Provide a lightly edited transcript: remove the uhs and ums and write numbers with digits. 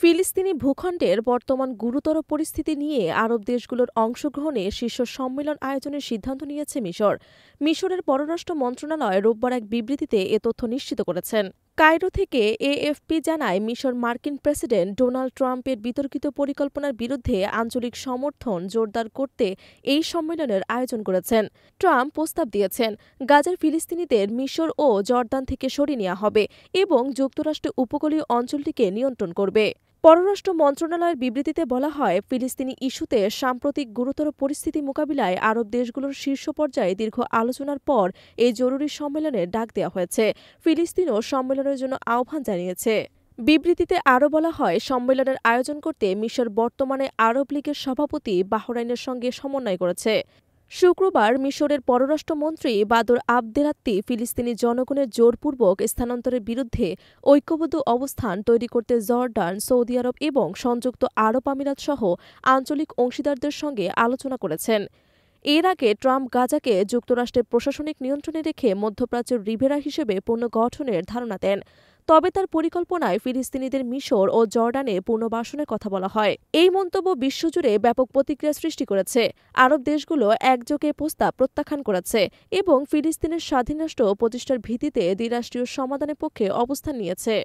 ফিলিস্তিনি ভূখণ্ডের বর্তমান গুরুতর পরিস্থিতি নিয়ে আরব দেশগুলোর অংশগ্রহণে শীর্ষ সম্মেলন আয়োজনের সিদ্ধান্ত নিয়েছে মিশর। মিশরের পররাষ্ট্র মন্ত্রণালয় রোববার এক বিবৃতিতে এ তথ্য নিশ্চিত করেছেন। কায়রো থেকে এএফপি জানায়, মিশর মার্কিন প্রেসিডেন্ট ডোনাল্ড ট্রাম্পের বিতর্কিত পরিকল্পনার বিরুদ্ধে আঞ্চলিক সমর্থন জোরদার করতে এই সম্মেলনের আয়োজন করেছেন। ট্রাম্প প্রস্তাব দিয়েছেন, গাজার ফিলিস্তিনিদের মিশর ও জর্দান থেকে সরিয়ে নেওয়া হবে এবং যুক্তরাষ্ট্র উপকূলীয় অঞ্চলটিকে নিয়ন্ত্রণ করবে। পররাষ্ট্র মন্ত্রণালয়ের বিবৃতিতে বলা হয়, ফিলিস্তিনি ইস্যুতে সাম্প্রতিক গুরুতর পরিস্থিতি মোকাবিলায় আরব দেশগুলোর শীর্ষ পর্যায়ে দীর্ঘ আলোচনার পর এই জরুরি সম্মেলনের ডাক দেওয়া হয়েছে। ফিলিস্তিনও সম্মেলনের জন্য আহ্বান জানিয়েছে। বিবৃতিতে আরও বলা হয়, সম্মেলনের আয়োজন করতে মিশর বর্তমানে আরব লীগের সভাপতি বাহরাইনের সঙ্গে সমন্বয় করেছে। শুক্রবার মিশরের পররাষ্ট্রমন্ত্রী বাদর আবদেলাত্তি ফিলিস্তিনি জনগণের জোরপূর্বক স্থানান্তরের বিরুদ্ধে ঐক্যবদ্ধ অবস্থান তৈরি করতে জর্ডান, সৌদি আরব এবং সংযুক্ত আরব আমিরাত সহ আঞ্চলিক অংশীদারদের সঙ্গে আলোচনা করেছেন। এর আগে ট্রাম্প গাজাকে যুক্তরাষ্ট্রের প্রশাসনিক নিয়ন্ত্রণে রেখে মধ্যপ্রাচ্যের রিভেরা হিসেবে পুনর্গঠনের ধারণা দেন। তবে তার পরিকল্পনায় ফিলিস্তিনিদের মিশর ও জর্ডানে পুনর্বাসনের কথা বলা হয়। এই মন্তব্য বিশ্বজুড়ে ব্যাপক প্রতিক্রিয়া সৃষ্টি করেছে। আরব দেশগুলো একযোগে প্রস্তাব প্রত্যাখ্যান করেছে এবং ফিলিস্তিনের স্বাধীন রাষ্ট্র প্রতিষ্ঠার ভিত্তিতে দ্বিরাষ্ট্রীয় সমাধানের পক্ষে অবস্থান নিয়েছে।